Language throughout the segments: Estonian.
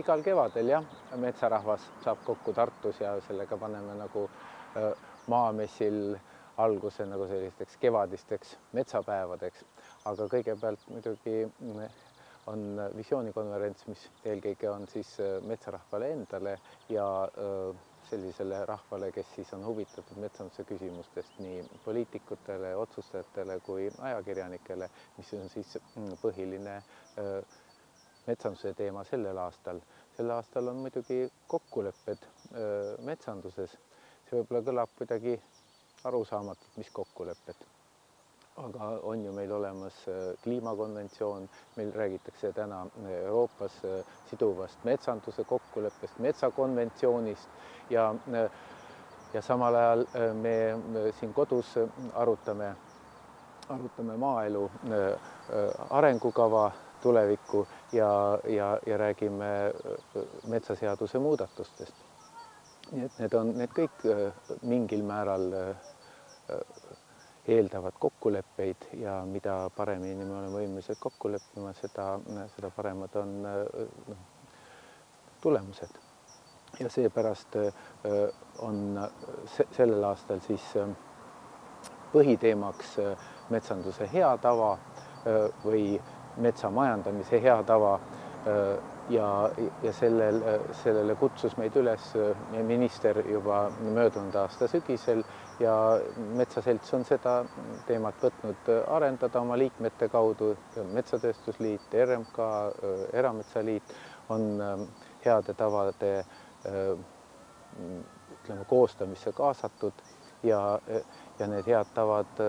igal kevadel jah, metsarahvas saab kokku Tartus ja sellega paneme nagu maamessil alguse nagu sellisteks kevadisteks metsapäevadeks. Aga kõigepealt muidugi on visioonikonverents, mis eelkõige on siis metsarahvale endale ja sellisele rahvale, kes siis on huvitatud metsanduse küsimustest nii poliitikutele, otsustajatele kui ajakirjanikele, mis on siis põhiline metsanduse teema sellel aastal. Sel aastal on muidugi kokkulepped metsanduses. See võib-olla kõlab kuidagi arusaamatult, mis kokkulepped. Aga on ju meil olemas kliimakonventsioon, meil räägitakse täna Euroopas siduvast metsanduse kokkuleppest, metsakonventsioonist ja samal ajal me siin kodus arutame maaelu arengukava tulevikku ja räägime metsaseaduse muudatustest. Nii et need kõik mingil määral eeldavad kokkuleppeid ja mida paremini me oleme võimelised kokku leppima, seda paremad on tulemused. Ja seepärast on sellel aastal siis põhiteemaks metsanduse hea tava või metsamajandamise hea tava ja sellele kutsus meid üles minister juba möödunud aasta sügisel ja Metsaselts on seda teemat võtnud arendada oma liikmete kaudu. Metsatööstusliit, RMK, Erametsaliit on heade tavade koostamisse kaasatud ja need head tavad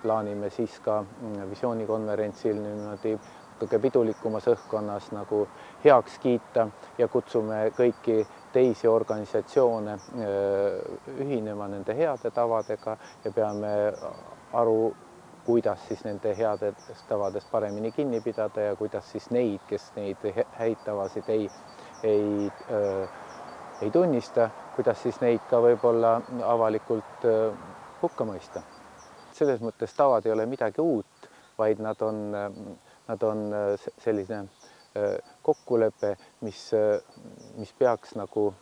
plaanime siis ka visioonikonverentsil niimoodi pidulikumas õhkkonnas nagu heaks kiita ja kutsume kõiki teisi organisatsioone ühinema nende heade tavadega ja peame aru, kuidas siis nende headest tavadest paremini kinni pidada ja kuidas siis neid, kes neid häid tavasid ei tunnista, kuidas siis neid ka võib-olla avalikult hukka mõista. Selles mõttes tavad ei ole midagi uut, vaid nad on selline kokkulepe, mis peaks nagu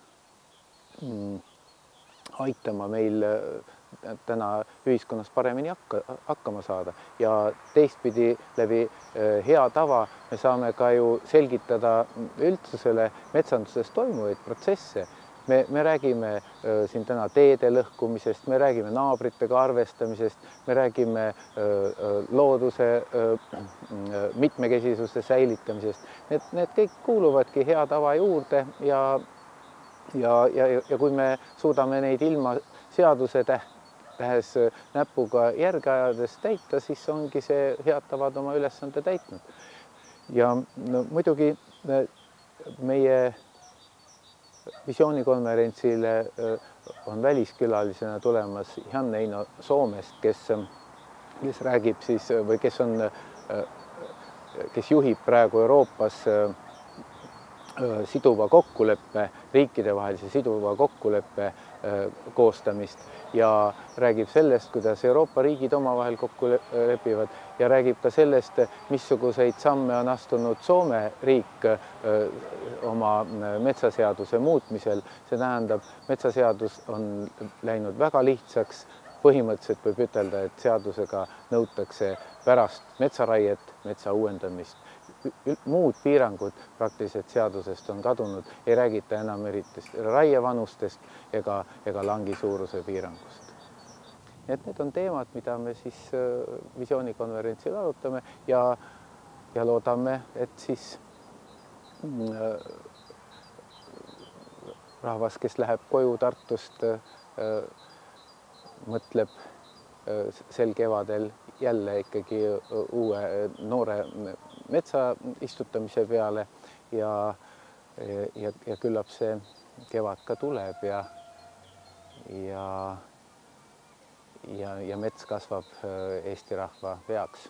aitama meil täna ühiskonnas paremini hakkama saada. Ja teistpidi läbi hea tava me saame ka ju selgitada üldsusele metsanduses toimuvaid protsesse. Me räägime siin täna teede lõhkumisest, me räägime naabritega arvestamisest, me räägime looduse mitmekesisuse säilitamisest. Need kõik kuuluvadki hea tava juurde ja kui me suudame neid ilma seaduse tähes näpuga järge ajades täita, siis ongi see head tavad oma ülesande täitnud. Ja muidugi meie visioonikonverentsile on väliskülalisena tulemas Jan-Eino Soomest, kes räägib siis või kes juhib praegu Euroopas siduva kokkuleppe, riikidevahelise siduva kokkuleppe koostamist ja räägib sellest, kuidas Euroopa riigid omavahel kokku lepivad ja räägib ka sellest, missuguseid samme on astunud Soome riik oma metsaseaduse muutmisel. See tähendab, metsaseadus on läinud väga lihtsaks. Põhimõtteliselt võib ütelda, et seadusega nõutakse pärast metsaraiet, metsa uuendamist. Muud piirangud praktiliselt seadusest on kadunud, ei räägita enam eritist raievanustest ega langi suuruse piirangust. Need on teemad, mida me siis visioonikonverentsil arutame ja loodame, et siis rahvas, kes läheb koju Tartust, mõtleb sel kevadel jälle ikkagi uue noore metsa istutamise peale ja küllap see kevad ka tuleb ja mets kasvab Eesti rahva heaks.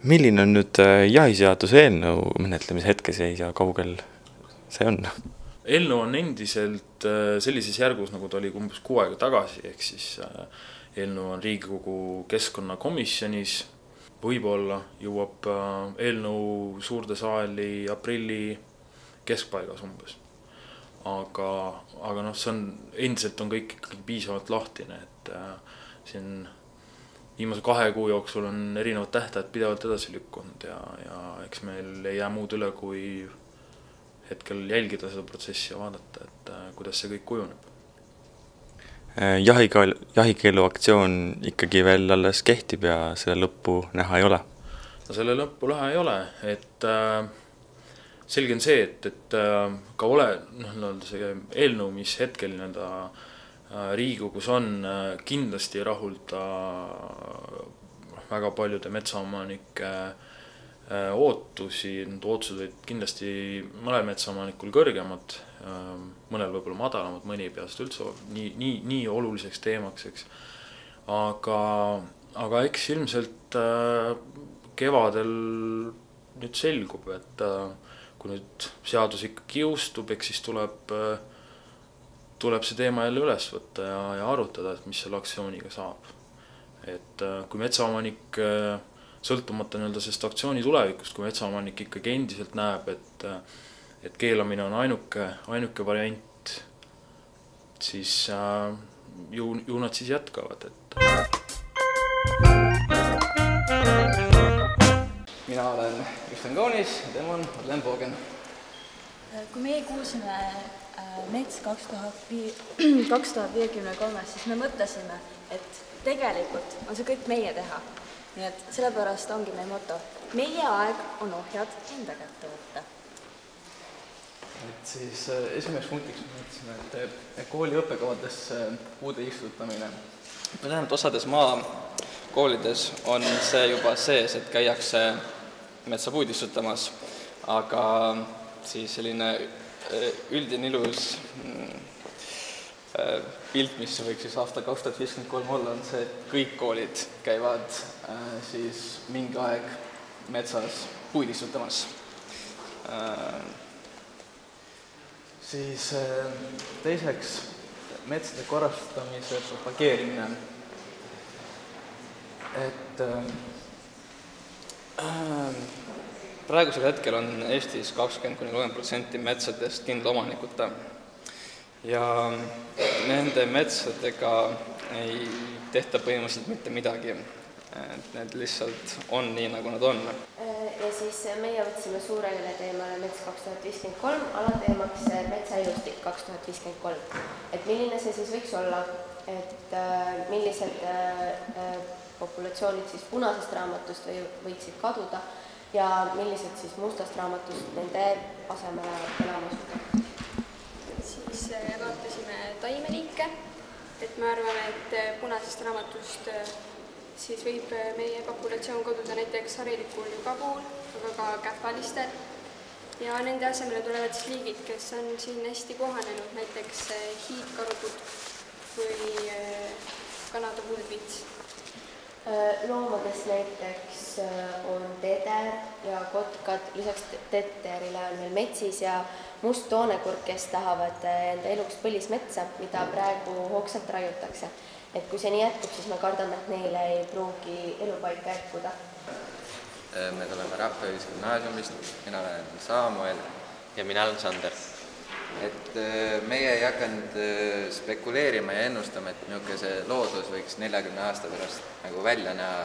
Milline on nüüd jahiseaduse eelnõu menetlemise hetkeseis ja kaugel see on? Eelnõu on endiselt sellises järgus, nagu ta oli umbes 6 aega tagasi, ehk siis eelnõu on Riigikogu keskkonnakomisjonis võib-olla jõuab eelnõu suurde saali aprilli keskpaigas umbes. Aga noh, see on, endiselt on kõik ikkagi piisavalt lahtine, et siin viimase 2 kuu jooksul on erinevad tähtajad pidevalt edasi lükkunud ja eks meil ei jää muud üle, kui hetkel jälgida seda protsessi ja vaadata, et kuidas see kõik kujuneb. Jahikeelu aktsioon ikkagi veel alles kehtib ja selle lõppu näha ei ole? No selle lõppu näha ei ole, et selge on see, et ka see eelnõu, mis hetkel Riigikogus on, kindlasti ei rahulda väga paljude metsaomanike ootusi. Need ootused olid kindlasti mõnel metsaomanikul kõrgemad, mõnel võib-olla madalamad, mõni ei pea seda üldse nii oluliseks teemaks, eks. Aga eks ilmselt kevadel nüüd selgub, et kui nüüd seadus ikkagi jõustub, eks siis tuleb see teema jälle üles võtta ja arutada, et mis selle aktsiooniga saab. Et kui metsaomanik, sõltumata sellest aktsiooni tulevikust, kui metsaomanik ikkagi endiselt näeb, et keelamine on ainuke variant, siis ju nad siis jätkavad. Mina olen Kristjan Kaunis ja tema on Madeleine Poogen. Kui meie kuulsime Mets 2053, siis me mõtlesime, et tegelikult on see kõik meie teha. Nii et sellepärast ongi meie moto. Meie aeg on ohjad enda kätte võtta. Et siis esimeseks punktiks mõtlesime, et kooli õppekavades puude istutamine. Me näeme, et osades maakoolides on see juba sees, et käiakse metsapuud istutamas, aga siis selline üldine ilus pilt, mis võiks siis aasta 2053 olla, on see, et kõik koolid käivad siis mingi aeg metsas puid istutamas. Siis teiseks metsade korrastamise propageerimine. Et praegusel hetkel on Eestis 20–30% metsadest kindla omanikuta ja nende metsadega ei tehta põhimõtteliselt mitte midagi. Need lihtsalt on nii, nagu nad on. Ja siis meie võtsime suurele teemale Mets 2053, alateemaks metsailustik 2053. Et milline see siis võiks olla, et millised populatsioonid siis punasest raamatust võiksid kaduda ja millised siis mustast raamatust nende asemele elamusuda. Siis vaatasime taimeliike, et me arvame, et punasest raamatust siis võib meie populatsioon kaduda näiteks harilikul jugapuul, aga ka kähvalistel. Ja nende asemele tulevad siis liigid, kes on siin hästi kohanenud, näiteks hiidkarupud või Kanada kuldvits. Loomadest näiteks on teder ja kotkad, lisaks teterile on meil metsis ja must toonekurk, kes tahavad enda eluks põlismetsa, mida praegu hoogsalt raiutakse. Et kui see nii jätkub, siis me kardame, et neile ei pruugi elupaika jätkuda. Me tuleme Rahvaühis Gümnaasiumist, mina olen Saamuel ja mina olen Sander. Et meie ei hakanud spekuleerima ja ennustama, et niisugune see loodus võiks 40 aasta pärast nagu välja näha,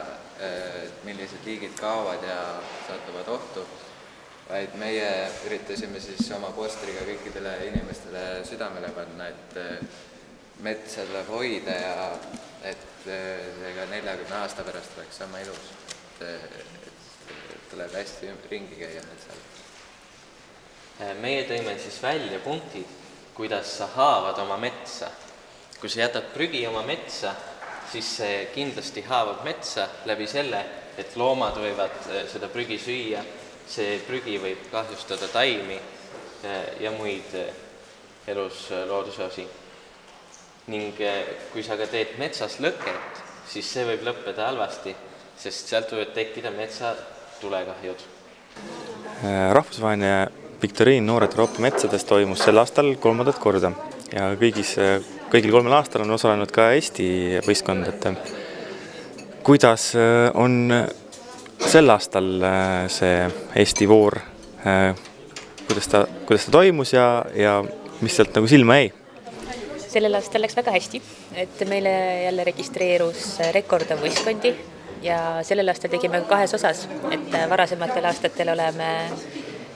millised liigid kaovad ja satuvad ohtu, vaid meie üritasime siis oma postriga kõikidele inimestele südamele panna, et metsa tuleb hoida ja et seega 40 aasta pärast oleks sama ilus, et tuleb hästi ringi käia metsal. Meie tõime siis välja punktid, kuidas sa haavad oma metsa. Kui sa jätad prügi oma metsa, siis see kindlasti haavab metsa läbi selle, et loomad võivad seda prügi süüa, see prügi võib kahjustada taimi ja muid elus loodusosi. Ning kui sa ka teed metsas lõket, siis see võib lõppeda halvasti, sest sealt võivad tekkida metsa tulekahjud. Rahvusvaheline viktoriin Noored Euroopa metsadest toimus sel aastal 3. korda ja kõigil 3 aastal on osalenud ka Eesti võistkond. Kuidas on sel aastal see Eesti voor, kuidas ta toimus ja mis sealt nagu silma jäi? Sellel aastal läks väga hästi, et meile jälle registreerus rekordav võistkondi ja sellel aastal tegime kahes osas, et varasematel aastatel oleme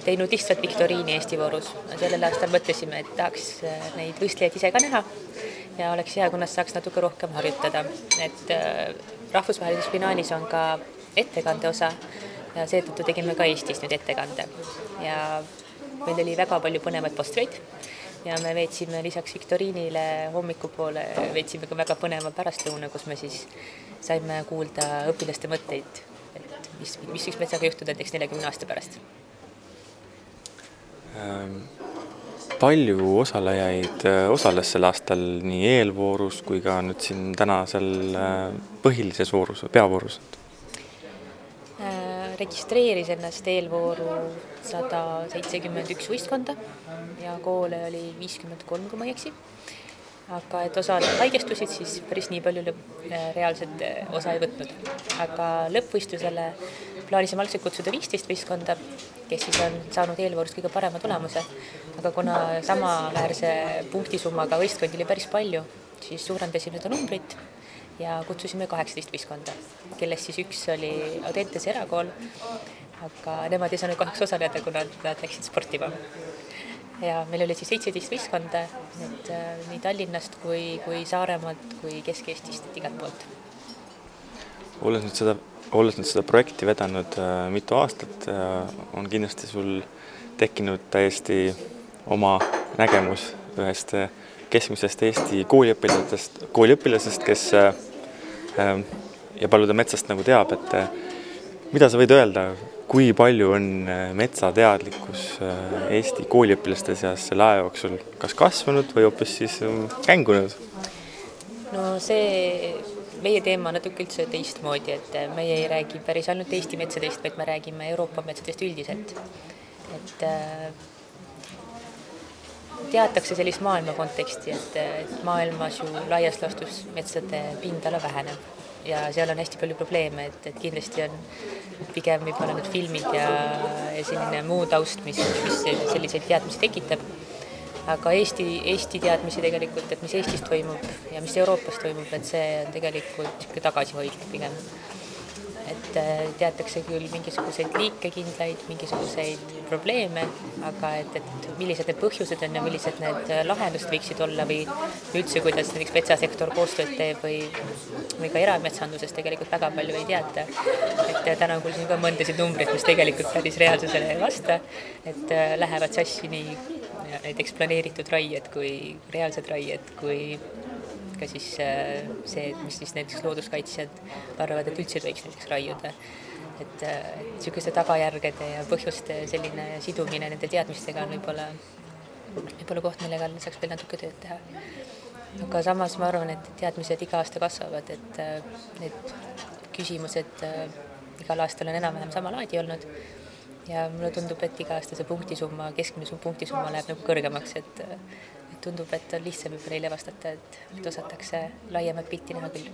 teinud lihtsalt viktoriini Eesti voorus. Sellel aastal mõtlesime, et tahaks neid võistlejaid ise ka näha ja oleks hea, kui nad saaks natuke rohkem harjutada. Et rahvusvahelises finaalis on ka ettekande osa ja seetõttu tegime ka Eestis nüüd ettekande. Ja meil oli väga palju põnevaid postreid ja me veetsime lisaks viktoriinile hommikupoole, veetsime ka väga põneva pärastlõuna, kus me siis saime kuulda õpilaste mõtteid, et mis võiks metsaga juhtuda näiteks 40 aasta pärast. Palju osalejaid osales sel aastal nii eelvoorus kui ka nüüd siin tänasel põhilises voorus, peavoorus? Registreeris ennast eelvooru 171 võistkonda ja koole oli 53, kui ma ei eksi. Aga et osad haigestusid, siis päris nii palju reaalselt osa ei võtnud. Aga lõppvõistlusele plaanisime algselt kutsuda 15 võistkonda, kes siis on saanud eelvoorus kõige parema tulemuse. Aga kuna samaväärse punktisummaga võistkondi oli päris palju, siis suurendasime seda numbrit ja kutsusime 18 võistkonda, kellest siis üks oli Audentese erakool, aga nemad ei saanud kahjuks osaleda, kuna nad läksid sportima. Ja meil oli siis 17 võistkonda, nii Tallinnast kui Saaremaalt kui Kesk-Eestist, igalt poolt. Olles nüüd seda projekti vedanud mitu aastat, on kindlasti sul tekkinud täiesti oma nägemus ühest keskmisest Eesti kooliõpilasest, kes ja paljude metsast nagu teab, et mida sa võid öelda, kui palju on metsateadlikkus Eesti kooliõpilaste seas selle aja jooksul kas kasvanud või hoopis siis kängunud? No see meie teema on natuke üldse teistmoodi, et meie ei räägi päris ainult Eesti metsadest, vaid me räägime Euroopa metsadest üldiselt. Et teatakse sellist maailma konteksti, et maailmas ju laias laastus metsade pindala väheneb ja seal on hästi palju probleeme, et kindlasti on pigem võib-olla need filmid ja selline muu taust, mis selliseid teadmisi tekitab. Aga Eesti teadmisi tegelikult, et mis Eestis toimub ja mis Euroopas toimub, et see on tegelikult tagasihoidlik pigem. Et teatakse küll mingisuguseid liikekindlaid, mingisuguseid probleeme, aga et millised need põhjused on ja millised need lahendused võiksid olla või üldse, kuidas näiteks metsasektor koostööd teeb või ka erametsandusest tegelikult väga palju ei teata. Et täna kuulsin ka mõndasid numbreid, mis tegelikult päris reaalsusele ei vasta, et lähevad sassi nii näiteks planeeritud raied kui reaalsed raied, kui ka siis see, mis siis näiteks looduskaitsjad arvavad, et üldse võiks näiteks raiuda. Et niisuguste tagajärgede ja põhjuste selline sidumine nende teadmistega on võib-olla koht, millega saaks veel natuke tööd teha. Aga samas ma arvan, et teadmised iga aasta kasvavad, et need küsimused igal aastal on enam-vähem sama laadi olnud ja mulle tundub, et iga aasta see punktisumma, keskmine punktisumma läheb nagu kõrgemaks, et tundub, et on lihtsam juba neile vastata, et osatakse laiemat pilti näha küll.